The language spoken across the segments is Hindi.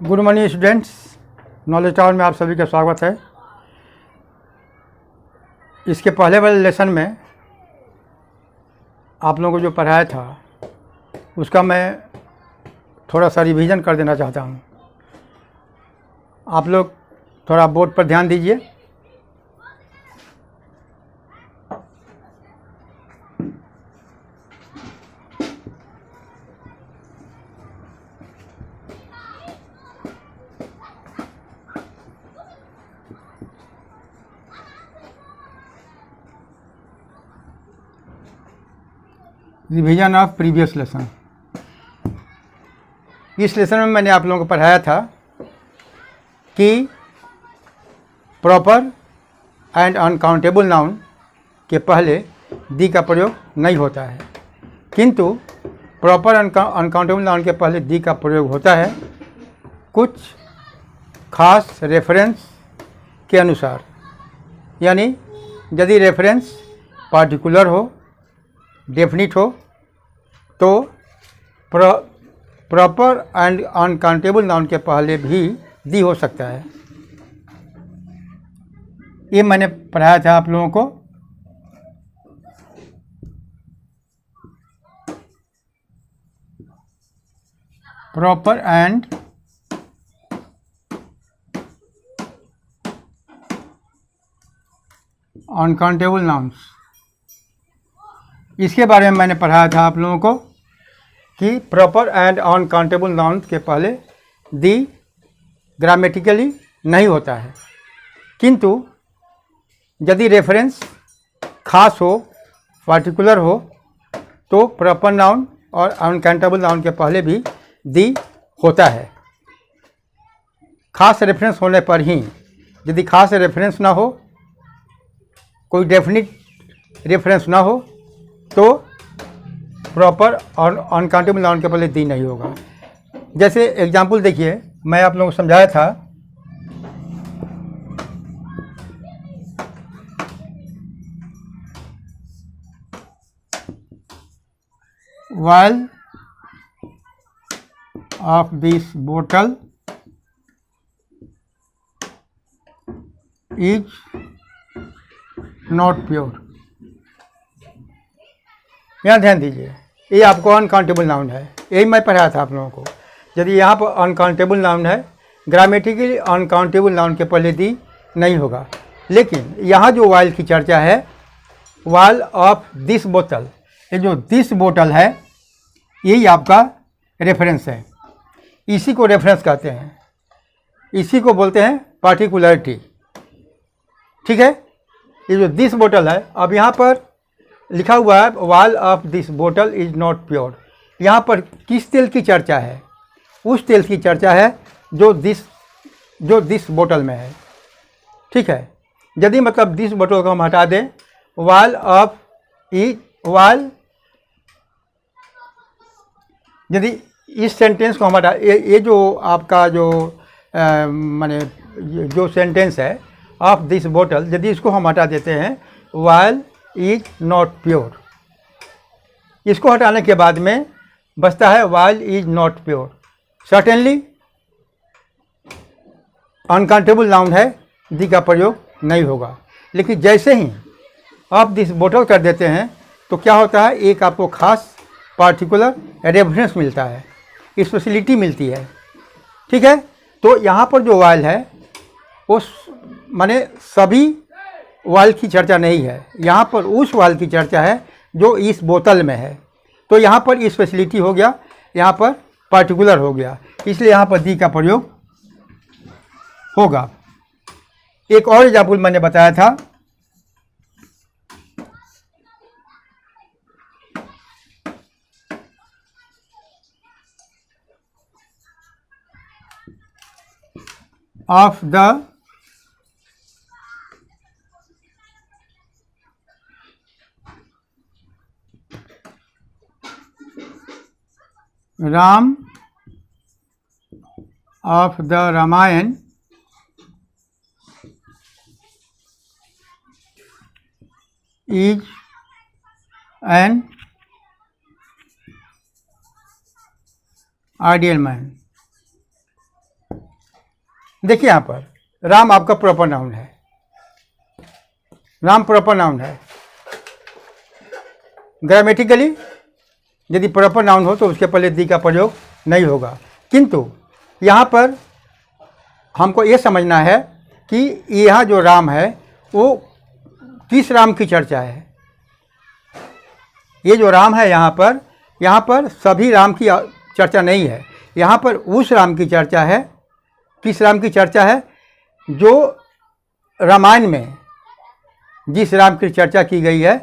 Good morning students, knowledge tower में आप सभी का स्वागत है। इसके पहले वाले लेसन में आप लोगों को जो पढ़ाया था उसका मैं थोड़ा सा रिवीजन कर देना चाहता हूँ। आप लोग थोड़ा बोर्ड पर ध्यान दीजिए। Revision of previous lesson. इस लेसन में मैंने आप लोगों को पढ़ाया था कि प्रॉपर एंड अनकाउंटेबल नाउन के पहले दी का प्रयोग नहीं होता है, किंतु प्रॉपर अनकाउंटेबल नाउन के पहले दी का प्रयोग होता है कुछ खास रेफरेंस के अनुसार। यानी यदि रेफरेंस पार्टिकुलर हो, डेफिनिट हो, तो प्रॉपर एंड अनकाउंटेबल नाउन के पहले भी दी हो सकता है। ये मैंने पढ़ाया था आप लोगों को। प्रॉपर एंड अनकाउंटेबल नाउन्स, इसके बारे में मैंने पढ़ाया था आप लोगों को कि प्रॉपर एंड अनकाउंटेबल नाउन के पहले दी ग्रामेटिकली नहीं होता है, किंतु यदि रेफरेंस खास हो, पार्टिकुलर हो, तो प्रॉपर नाउन और अनकाउंटेबल नाउन के पहले भी दी होता है। खास रेफरेंस होने पर ही, यदि खास रेफरेंस ना हो, कोई डेफिनिट रेफरेंस ना हो, तो प्रॉपर और अनकाउंटेबल नाउन के पहले दी नहीं होगा। जैसे एग्जाम्पल देखिए, मैं आप लोगों को समझाया था while of this bottle is not pure। यहाँ ध्यान दीजिए, ये आपको अनकाउंटेबल नाउन है, यही मैं पढ़ाया था आप लोगों को। यदि यहाँ पर अनकाउंटेबल नाउन है, ग्रामेटिकली अनकाउंटेबल नाउन के पहले दी नहीं होगा। लेकिन यहाँ जो वाइल की चर्चा है, वाइल ऑफ दिस बोतल, ये जो दिस बोतल है यही आपका रेफरेंस है। इसी को रेफरेंस कहते हैं, इसी को बोलते हैं पार्टिकुलरिटी। ठीक है, ये जो दिस बोतल है, अब यहाँ पर लिखा हुआ है वाल ऑफ दिस बोतल इज नॉट प्योर। यहाँ पर किस तेल की चर्चा है? उस तेल की चर्चा है जो दिस बोतल में है। ठीक है, यदि मतलब दिस बोतल को हम हटा दें, वाल ऑफ इज वाल, यदि इस सेंटेंस को हम हटा, ये जो आपका जो माने जो सेंटेंस है ऑफ दिस बोतल, यदि इसको हम हटा देते हैं, वाल इज नॉट प्योर, इसको हटाने के बाद में बचता है while is not pure. Certainly uncountable noun है, दी का प्रयोग नहीं होगा। लेकिन जैसे ही आप दिस बोतल कर देते हैं तो क्या होता है, एक आपको खास पार्टिकुलर रेफरेंस मिलता है, स्पेशलिटी मिलती है। ठीक है, तो यहाँ पर जो वाइल है वो माने सभी वाल की चर्चा नहीं है, यहाँ पर उस वाल की चर्चा है जो इस बोतल में है। तो यहाँ पर स्पेशलिटी हो गया, यहाँ पर पार्टिकुलर हो गया, इसलिए यहाँ पर दी का प्रयोग होगा। एक और एग्जाम्पल मैंने बताया था, of the Ram of the Ramayana is an ideal man. देखिए यहाँ पर राम आपका प्रॉपर नाउन है, राम प्रॉपर नाउन है। ग्रामेटिकली यदि प्रॉपर नाउन हो तो उसके पहले दी का प्रयोग नहीं होगा, किंतु यहाँ पर हमको ये समझना है कि यह जो राम है वो किस राम की चर्चा है। ये जो राम है यहाँ पर सभी राम की चर्चा नहीं है, यहाँ पर उस राम की चर्चा है। किस राम की चर्चा है? जो रामायण में जिस राम की चर्चा की गई है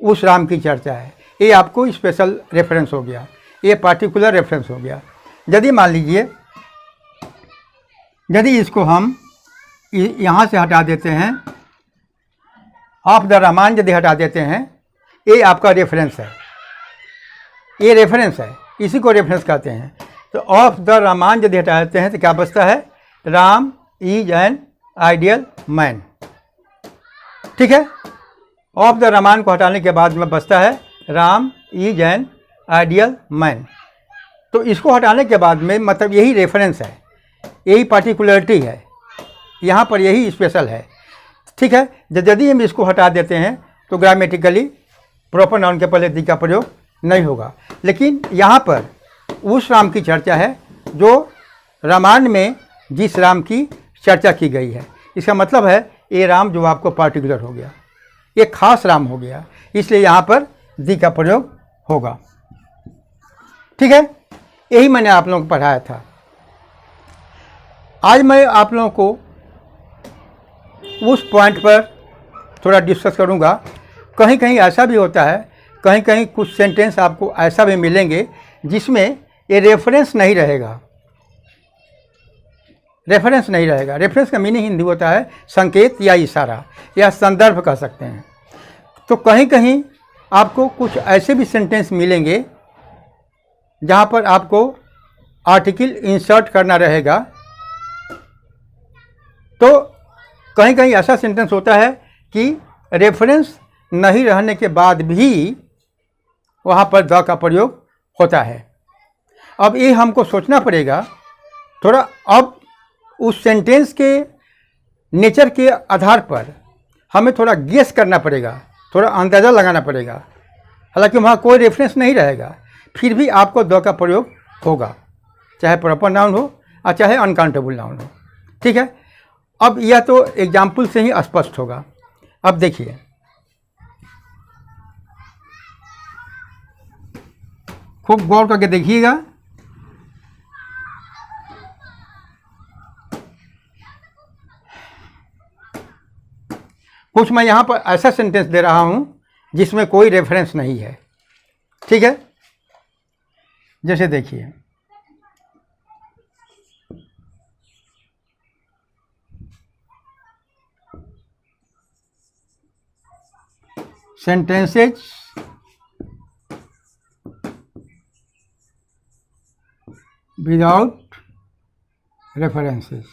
उस राम की चर्चा है। ये आपको स्पेशल रेफरेंस हो गया, ये पार्टिकुलर रेफरेंस हो गया। यदि मान लीजिए यदि इसको हम यहाँ से हटा देते हैं, ऑफ द रामायण यदि हटा देते हैं, ये आपका रेफरेंस है, ये रेफरेंस है, इसी को रेफरेंस कहते हैं। तो ऑफ द रामायण यदि हटा देते हैं तो क्या बचता है? Ram is an ideal man. ठीक है, ऑफ द रामायण को हटाने के बाद में बचता है Ram is an ideal man. तो इसको हटाने के बाद में मतलब यही रेफरेंस है, यही पार्टिकुलरिटी है, यहाँ पर यही स्पेशल है। ठीक है, यदि हम इसको हटा देते हैं तो ग्रामेटिकली प्रॉपर नाउन के पहले दी का प्रयोग नहीं होगा। लेकिन यहाँ पर उस राम की चर्चा है जो रामायण में जिस राम की चर्चा की गई है। इसका मतलब है ये राम जो आपको पार्टिकुलर हो गया, ये खास राम हो गया, इसलिए यहाँ पर दी का प्रयोग होगा। ठीक है, यही मैंने आप लोगों को पढ़ाया था। आज मैं आप लोगों को उस पॉइंट पर थोड़ा डिस्कस करूँगा। कहीं कहीं ऐसा भी होता है, कहीं कहीं कुछ सेंटेंस आपको ऐसा भी मिलेंगे जिसमें ये रेफरेंस नहीं रहेगा, रेफरेंस नहीं रहेगा। रेफरेंस का मीनिंग हिंदी होता है संकेत या इशारा या संदर्भ कह सकते हैं। तो कहीं कहीं आपको कुछ ऐसे भी सेंटेंस मिलेंगे जहाँ पर आपको आर्टिकल इंसर्ट करना रहेगा। तो कहीं कहीं ऐसा सेंटेंस होता है कि रेफरेंस नहीं रहने के बाद भी वहाँ पर द का प्रयोग होता है। अब ये हमको सोचना पड़ेगा थोड़ा, अब उस सेंटेंस के नेचर के आधार पर हमें थोड़ा गेस करना पड़ेगा, थोड़ा अंदाज़ा लगाना पड़ेगा। हालांकि वहाँ कोई रेफरेंस नहीं रहेगा, फिर भी आपको द का प्रयोग होगा, चाहे प्रॉपर नाउन हो और चाहे अनकाउंटेबल नाउन हो। ठीक है, अब यह तो एग्जाम्पल से ही स्पष्ट होगा। अब देखिए, खूब गौर करके देखिएगा। कुछ मैं यहाँ पर ऐसा सेंटेंस दे रहा हूँ जिसमें कोई रेफरेंस नहीं है। ठीक है, जैसे देखिए, sentences without references।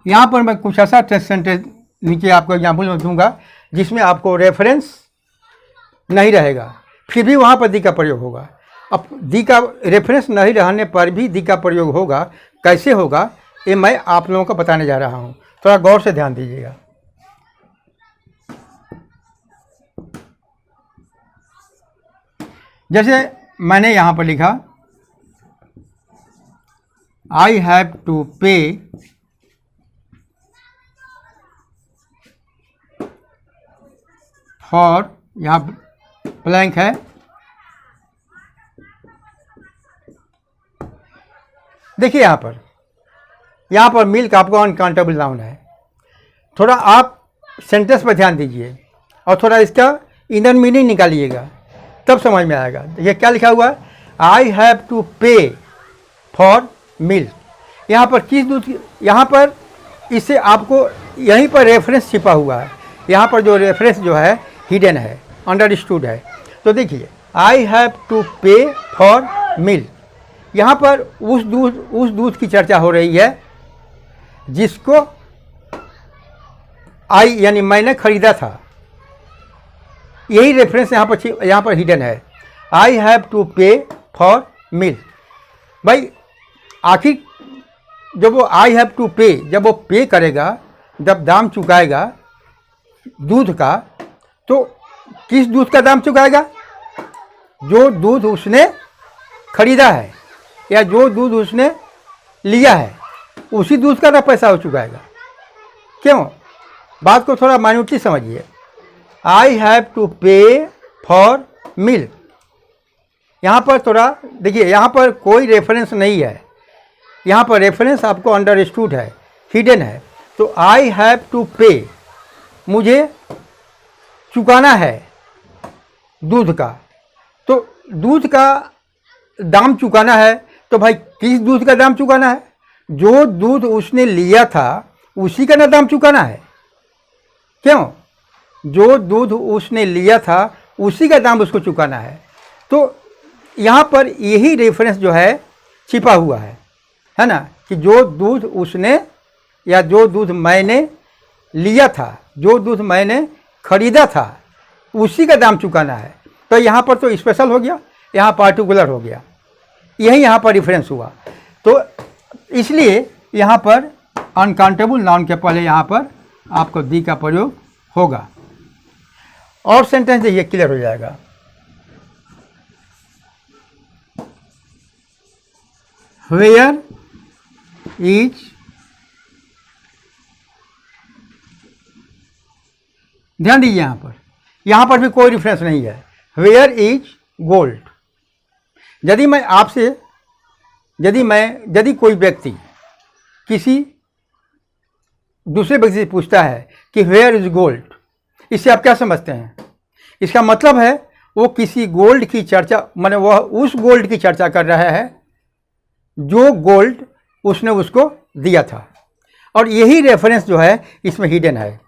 यहाँ पर मैं कुछ ऐसा सेंटेंस नीचे आपको एग्जाम्पल में दूंगा जिसमें आपको रेफरेंस नहीं रहेगा, फिर भी वहाँ पर दी का प्रयोग होगा। अब दी का रेफरेंस नहीं रहने पर भी दी का प्रयोग होगा, कैसे होगा ये मैं आप लोगों को बताने जा रहा हूँ। थोड़ा गौर से ध्यान दीजिएगा। जैसे मैंने यहाँ पर लिखा, आई हैव टू पे फॉर, यहाँ ब्लैंक है, देखिए यहाँ पर मिल्क आपको अनकाउंटेबल नाउन है। थोड़ा आप सेंटेंस पर ध्यान दीजिए और थोड़ा इसका इनर मीनिंग निकालिएगा, तब समझ में आएगा। ये क्या लिखा हुआ है? आई हैव टू पे फॉर मिल्क। यहाँ पर किस दूध, यहाँ पर इससे आपको यहीं पर रेफरेंस छिपा हुआ है। यहाँ पर जो रेफरेंस जो है हिडन है, अंडरस्टूड है। तो देखिए, आई हैव टू पे फॉर मिल्क, यहाँ पर उस दूध की चर्चा हो रही है जिसको आई यानी मैंने खरीदा था। यही रेफरेंस यहाँ पर हिडन है, आई हैव टू पे फॉर मिल्क। भाई आखिर जब वो आई हैव टू पे, जब वो पे करेगा, जब दाम चुकाएगा दूध का, तो किस दूध का दाम चुकाएगा? जो दूध उसने खरीदा है या जो दूध उसने लिया है, उसी दूध का ना पैसा हो चुकाएगा। क्यों? बात को थोड़ा माइन्यूटली समझिए। आई हैव टू पे फॉर मिल्क, यहाँ पर थोड़ा देखिए, यहाँ पर कोई रेफरेंस नहीं है, यहाँ पर रेफरेंस आपको अंडरस्टूड है, हिडन है। तो आई हैव टू पे, मुझे चुकाना है दूध का, तो दूध का दाम चुकाना है। तो भाई किस दूध का दाम चुकाना है? जो दूध उसने लिया था उसी का ना दाम चुकाना है। क्यों? जो दूध उसने लिया था उसी का दाम उसको चुकाना है। तो यहाँ पर यही रेफरेंस जो है छिपा हुआ है ना, कि जो दूध उसने या जो दूध मैंने लिया था, जो दूध मैंने खरीदा था, उसी का दाम चुकाना है। तो यहाँ पर तो स्पेशल हो गया, यहाँ पार्टिकुलर हो गया, यही यहाँ पर डिफरेंस हुआ। तो इसलिए यहाँ पर अनकाउंटेबल नाउन के पहले यहाँ पर आपको दी का प्रयोग होगा। और सेंटेंस देखिए, क्लियर हो जाएगा। वेयर इज, ध्यान दीजिए यहाँ पर भी कोई रेफरेंस नहीं है। Where is gold. यदि कोई व्यक्ति किसी दूसरे व्यक्ति से पूछता है कि वेयर इज गोल्ड, इससे आप क्या समझते हैं? इसका मतलब है वो किसी गोल्ड की चर्चा, माने वह उस गोल्ड की चर्चा कर रहा है जो गोल्ड उसने उसको दिया था। और यही रेफरेंस जो है इसमें हिडन है।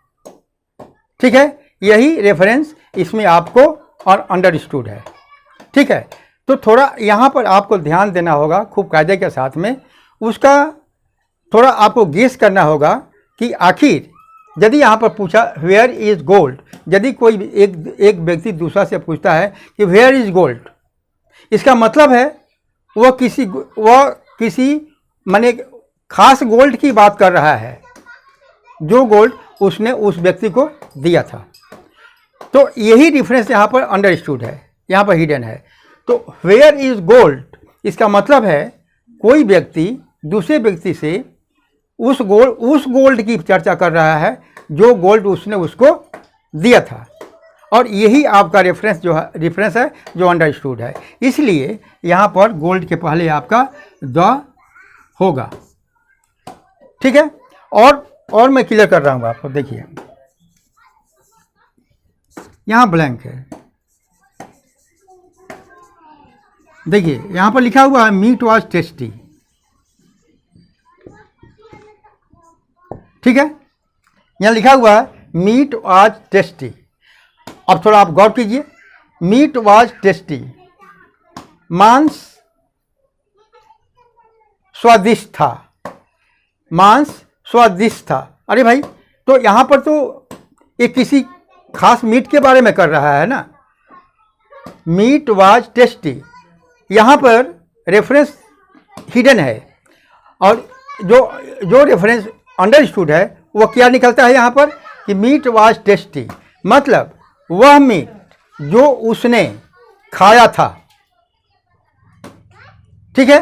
ठीक है, यही रेफरेंस इसमें आपको और अंडरस्टूड है। ठीक है, तो थोड़ा यहाँ पर आपको ध्यान देना होगा खूब कायदे के साथ में, उसका थोड़ा आपको गेस करना होगा कि आखिर यदि यहाँ पर पूछा वेयर इज गोल्ड, यदि कोई एक व्यक्ति दूसरा से पूछता है कि वेयर इज गोल्ड, इसका मतलब है वह किसी माने खास गोल्ड की बात कर रहा है, जो गोल्ड उसने उस व्यक्ति को दिया था। तो यही डिफरेंस यहाँ पर अंडरस्टूड है, यहाँ पर हिडन है। तो वेयर इज गोल्ड, इसका मतलब है कोई व्यक्ति दूसरे व्यक्ति से उस गोल्ड की चर्चा कर रहा है जो गोल्ड उसने उसको दिया था। और यही आपका रेफरेंस है जो अंडरस्टूड है। इसलिए यहाँ पर गोल्ड के पहले आपका द होगा। ठीक है, और मैं क्लियर कर रहा हूँ आपको। देखिए यहाँ ब्लैंक है, देखिए यहाँ पर लिखा हुआ है मीट वॉज टेस्टी। ठीक है, यहाँ लिखा हुआ है मीट वॉज टेस्टी। अब थोड़ा आप गौर कीजिए, मीट वॉज टेस्टी, मांस स्वादिष्ट था, मांस स्वादिष्ट था। अरे भाई, तो यहाँ पर तो ये किसी खास मीट के बारे में कर रहा है ना। मीट वॉज टेस्टी, यहाँ पर रेफरेंस हिडन है और जो रेफरेंस अंडरस्टूड है वो क्या निकलता है यहाँ पर कि मीट वॉज टेस्टी, मतलब वह मीट जो उसने खाया था। ठीक है,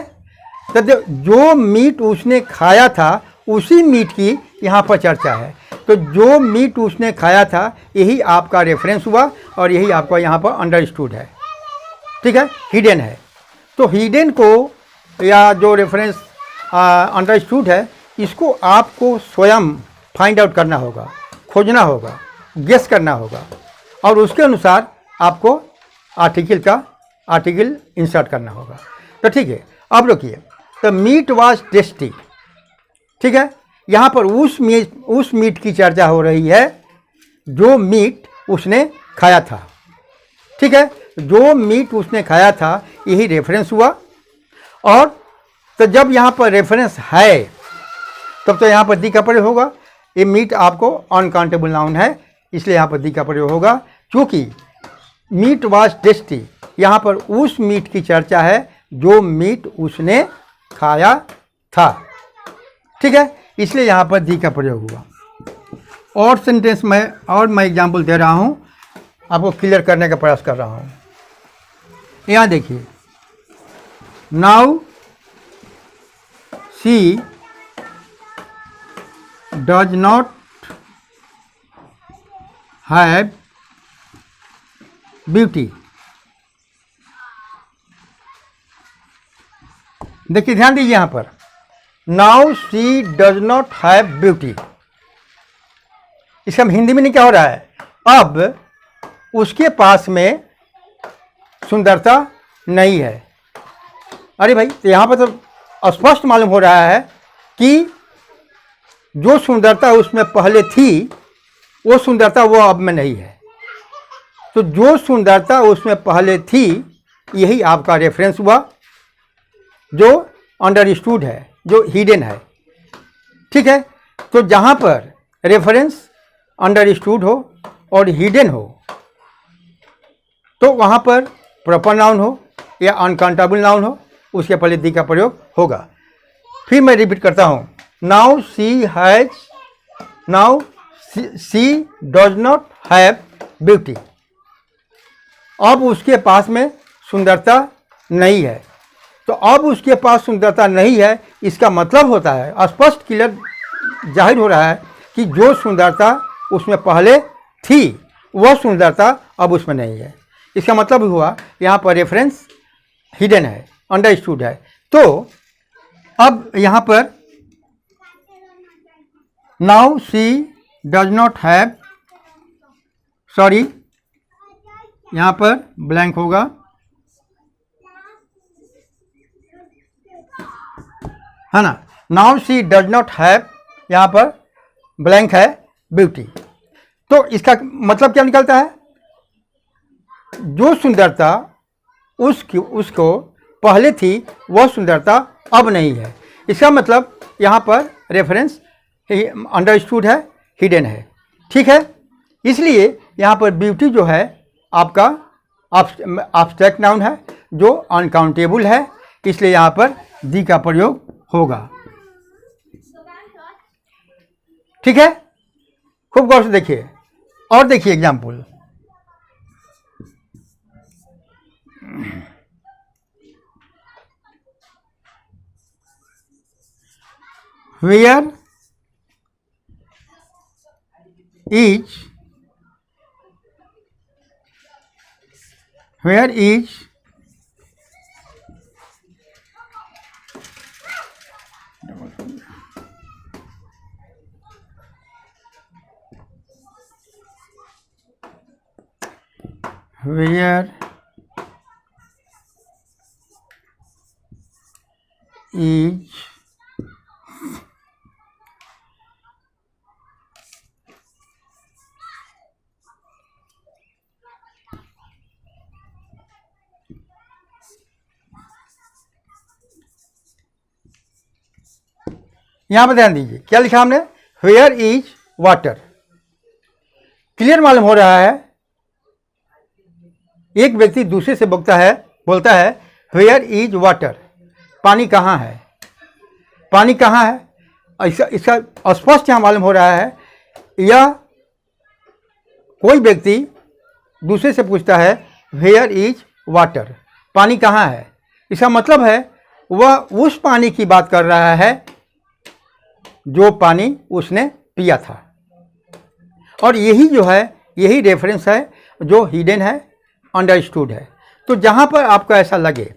तो जो मीट उसने खाया था उसी मीट की यहाँ पर चर्चा है। तो जो मीट उसने खाया था यही आपका रेफरेंस हुआ और यही आपका यहाँ पर अंडरस्टूड है। ठीक है, हिडन है। तो हिडन को या जो रेफरेंस अंडरस्टूड है, इसको आपको स्वयं फाइंड आउट करना होगा, खोजना होगा, गेस करना होगा और उसके अनुसार आपको आर्टिकल इंसर्ट करना होगा। तो ठीक है, अब रुकिए। तो मीट वाज टेस्टी, ठीक है, यहाँ पर उस मीट की चर्चा हो रही है जो मीट उसने खाया था। ठीक है, जो मीट उसने खाया था यही रेफरेंस हुआ। और तो जब यहाँ पर रेफरेंस है तब तो यहाँ पर दी का प्रयोग होगा। ये मीट आपको अनकाउंटेबल नाउन है, इसलिए यहाँ पर दी का प्रयोग होगा। क्योंकि मीट वाज टेस्टी, यहाँ पर उस मीट की चर्चा है जो मीट उसने खाया था। ठीक है, इसलिए यहाँ पर दी का प्रयोग हुआ। और सेंटेंस में और मैं एग्जाम्पल दे रहा हूँ, आपको क्लियर करने का प्रयास कर रहा हूँ। यहाँ देखिए, now she does not have beauty. देखिए, ध्यान दीजिए यहाँ पर, now she does not have beauty. इसका हिंदी में नहीं क्या हो रहा है, अब उसके पास में सुंदरता नहीं है। अरे भाई, तो यहाँ पर तो स्पष्ट मालूम हो रहा है कि जो सुंदरता उसमें पहले थी वो सुंदरता वो अब में नहीं है। तो जो सुंदरता उसमें पहले थी, यही आपका रेफरेंस हुआ, जो अंडरस्टूड है, जो हिडन है। ठीक है, तो जहाँ पर रेफरेंस अंडरस्टूड हो और हिडन हो, तो वहाँ पर प्रॉपर नाउन हो या अनकाउंटेबल नाउन हो, उसके पहले दी का प्रयोग होगा। फिर मैं रिपीट करता हूँ, now she does not have beauty. अब उसके पास में सुंदरता नहीं है। तो अब उसके पास सुंदरता नहीं है, इसका मतलब होता है, स्पष्ट क्लियर जाहिर हो रहा है कि जो सुंदरता उसमें पहले थी वह सुंदरता अब उसमें नहीं है। इसका मतलब हुआ यहाँ पर रेफरेंस हिडन है, अंडरस्टूड है। तो अब यहाँ पर now she does not have, sorry यहाँ पर ब्लैंक होगा, है ना। Now she does not have, यहाँ पर ब्लैंक है, ब्यूटी। तो इसका मतलब क्या निकलता है, जो सुंदरता उसको पहले थी वह सुंदरता अब नहीं है। इसका मतलब यहाँ पर रेफरेंस अंडरस्टूड है, हिडन है। ठीक है, इसलिए यहाँ पर ब्यूटी जो है आपका एब्स्ट्रैक्ट नाउन है, जो अनकाउंटेबल है, इसलिए यहाँ पर दी का प्रयोग होगा। ठीक है, खूब गौर से देखिए और देखिए एग्जाम्पल। वेयर इज यहाँ पर ध्यान दीजिए, क्या लिखा हमने, वेयर इज वाटर। क्लियर मालूम हो रहा है, एक व्यक्ति दूसरे से बोलता है वेयर इज वाटर, पानी कहाँ है, पानी कहाँ है। इसका स्पष्ट यहाँ मालूम हो रहा है, या कोई व्यक्ति दूसरे से पूछता है वेयर इज वाटर, पानी कहाँ है। इसका मतलब है वह उस पानी की बात कर रहा है जो पानी उसने पिया था। और यही जो है, यही रेफरेंस है जो हिडन है, अंडरस्टूड है। तो जहाँ पर आपको ऐसा लगे,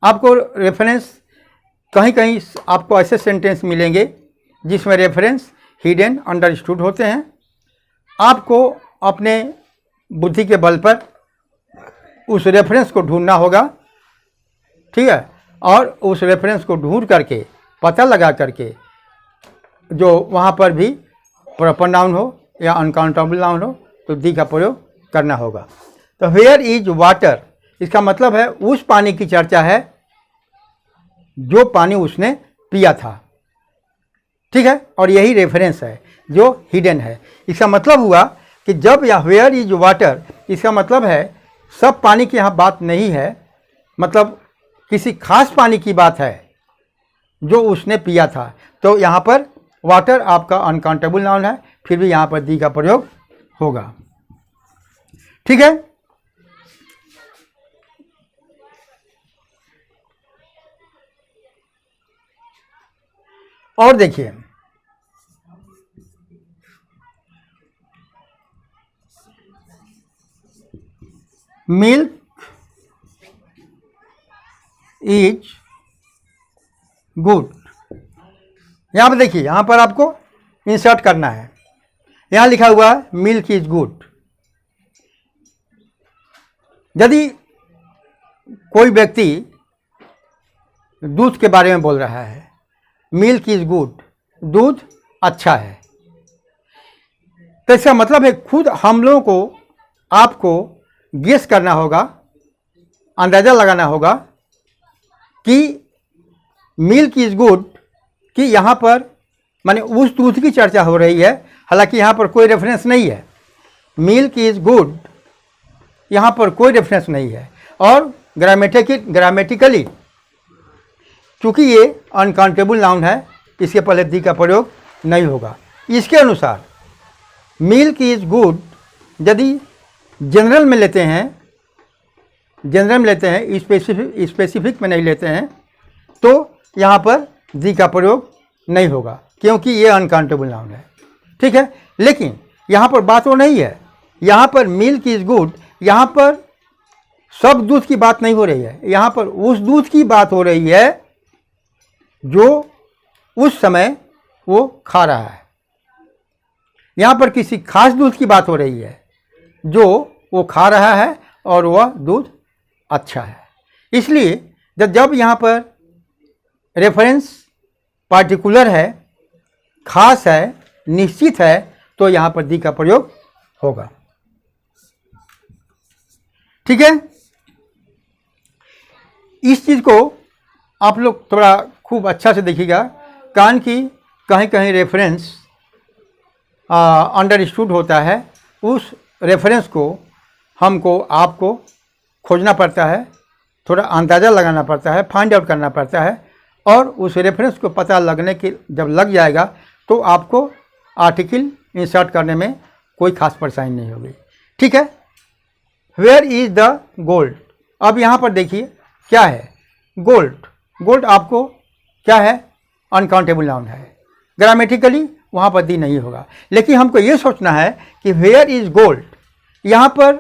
आपको रेफरेंस कहीं कहीं आपको ऐसे सेंटेंस मिलेंगे जिसमें रेफरेंस हिडन अंडरस्टूड होते हैं, आपको अपने बुद्धि के बल पर उस रेफरेंस को ढूंढना होगा। ठीक है, और उस रेफरेंस को ढूंढ करके, पता लगा करके, जो वहाँ पर भी प्रॉपर नाउन हो या अनकाउंटेबल नाउन हो, तो दी का प्रयोग करना होगा। तो वेयर इज वाटर, इसका मतलब है उस पानी की चर्चा है जो पानी उसने पिया था। ठीक है, और यही रेफरेंस है जो हिडन है। इसका मतलब हुआ कि जब यह वेयर इज वाटर, इसका मतलब है सब पानी की यहाँ बात नहीं है, मतलब किसी खास पानी की बात है जो उसने पिया था। तो यहाँ पर वाटर आपका अनकाउंटेबल नाउन है, फिर भी यहाँ पर दी का प्रयोग होगा। ठीक है। और देखिए, मिल्क इज गुड। यहाँ पर देखिए, यहाँ पर आपको इंसर्ट करना है। यहाँ लिखा हुआ है मिल्क इज गुड। यदि कोई व्यक्ति दूध के बारे में बोल रहा है, मिल्क इज गुड, दूध अच्छा है, तो इसका मतलब है खुद हम लोगों को, आपको गेस करना होगा, अंदाज़ा लगाना होगा कि मिल्क इज गुड, कि यहाँ पर माने उस दूध की चर्चा हो रही है। हालांकि यहाँ पर कोई रेफरेंस नहीं है। मिल्क इज गुड, यहाँ पर कोई रेफरेंस नहीं है। और ग्रामेटिकली चूँकि ये अनकाउंटेबल नाउन है, इसके पहले दी का प्रयोग नहीं होगा। इसके अनुसार मिल्क इज गुड यदि जनरल में लेते हैं, स्पेसिफिक में नहीं लेते हैं, तो यहाँ पर दी का प्रयोग नहीं होगा, क्योंकि ये अनकाउंटेबल नाउन है। ठीक है। लेकिन यहाँ पर बात वो नहीं है। यहाँ पर मिल्क इज गुड, यहाँ पर सब दूध की बात नहीं हो रही है। यहाँ पर उस दूध की बात हो रही है जो उस समय वो खा रहा है। यहाँ पर किसी खास दूध की बात हो रही है जो वो खा रहा है और वह दूध अच्छा है। इसलिए जब यहाँ पर रेफरेंस पार्टिकुलर है, खास है, निश्चित है, तो यहाँ पर दी का प्रयोग होगा। ठीक है। इस चीज़ को आप लोग थोड़ा खूब अच्छा से देखिएगा, कान की कहीं कहीं रेफरेंस अंडरस्टूड होता है। उस रेफरेंस को हमको, आपको खोजना पड़ता है, थोड़ा अंदाज़ा लगाना पड़ता है, फाइंड आउट करना पड़ता है। और उस रेफरेंस को पता लगने के जब लग जाएगा तो आपको आर्टिकल इंसर्ट करने में कोई खास परेशानी नहीं होगी। ठीक है। Where is the gold. अब यहाँ पर देखिए क्या है गोल्ड। गोल्ड आपको क्या है, अनकाउंटेबल नाउन है। ग्रामेटिकली वहाँ पर दी नहीं होगा। लेकिन हमको ये सोचना है कि वेयर इज गोल्ड। यहाँ पर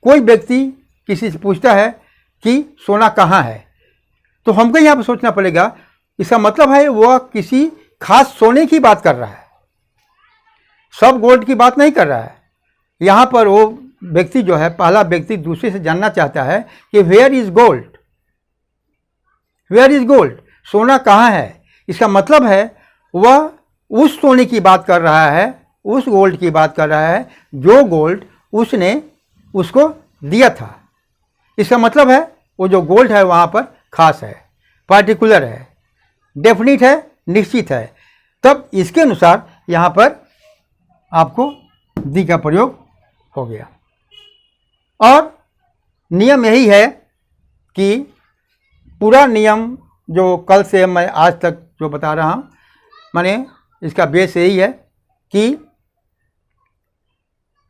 कोई व्यक्ति किसी से पूछता है कि सोना कहाँ है, तो हमको यहाँ पर सोचना पड़ेगा, इसका मतलब है वह किसी खास सोने की बात कर रहा है, सब गोल्ड की बात नहीं कर रहा है। यहाँ पर वो व्यक्ति जो है, पहला व्यक्ति दूसरे से जानना चाहता है कि where is gold, where is gold, सोना कहाँ है। इसका मतलब है वह उस सोने की बात कर रहा है, उस गोल्ड की बात कर रहा है जो गोल्ड उसने उसको दिया था। इसका मतलब है वो जो गोल्ड है वहाँ पर खास है, पार्टिकुलर है, डेफिनिट है, निश्चित है। तब इसके अनुसार यहाँ पर आपको दी का प्रयोग हो गया। और नियम यही है कि पूरा नियम जो कल से मैं आज तक जो बता रहा हूँ, माने इसका बेस यही है कि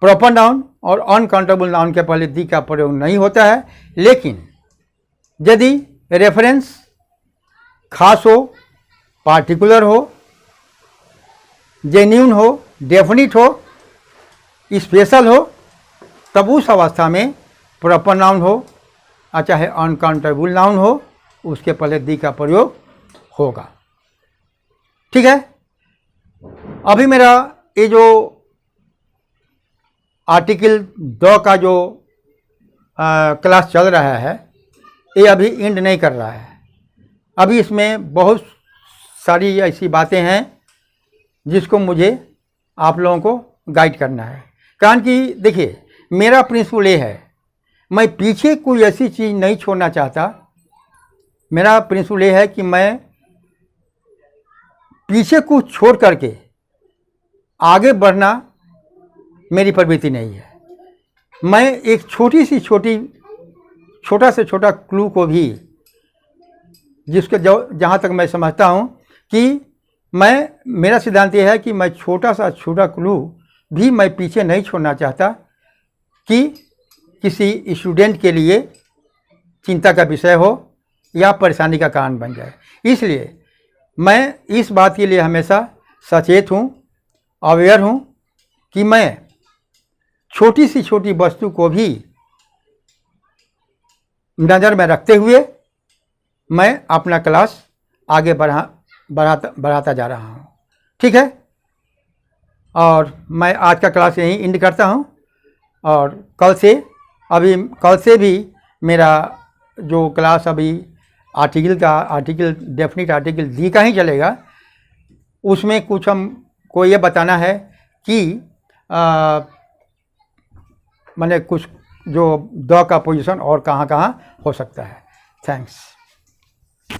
प्रॉपर नाउन और अनकाउंटेबल नाउन के पहले दी का प्रयोग नहीं होता है। लेकिन यदि रेफरेंस खास हो, पार्टिकुलर हो, जेन्युइन हो, डेफिनिट हो, स्पेशल हो, तब उस अवस्था में प्रॉपर नाउन हो चाहे अनकाउंटेबल नाउन हो, उसके पहले दी का प्रयोग होगा। ठीक है। अभी मेरा ये जो आर्टिकल 2 का जो क्लास चल रहा है, ये अभी एंड नहीं कर रहा है। अभी इसमें बहुत सारी ऐसी बातें हैं जिसको मुझे आप लोगों को गाइड करना है। कारण कि देखिए, मेरा प्रिंसिपल ये है, मैं पीछे कोई ऐसी चीज़ नहीं छोड़ना चाहता। मेरा प्रिंसिपल ये है कि मैं पीछे कुछ छोड़ करके आगे बढ़ना मेरी प्रवृत्ति नहीं है। मैं एक छोटा से छोटा क्लू को भी जिसके जो जहाँ तक मैं समझता हूँ कि मेरा सिद्धांत यह है कि मैं छोटा सा छोटा क्लू भी मैं पीछे नहीं छोड़ना चाहता कि किसी स्टूडेंट के लिए चिंता का विषय हो या परेशानी का कारण बन जाए। इसलिए मैं इस बात के लिए हमेशा सचेत हूँ, अवेयर हूँ कि मैं छोटी सी छोटी वस्तु को भी नज़र में रखते हुए मैं अपना क्लास आगे बढ़ाता जा रहा हूँ। ठीक है, और मैं आज का क्लास यहीं एंड करता हूँ और कल से भी मेरा जो क्लास अभी आर्टिकल डेफिनेट आर्टिकल दी का ही चलेगा। उसमें कुछ हमको ये बताना है कि माने कुछ जो द का पोजीशन और कहाँ कहाँ हो सकता है। थैंक्स।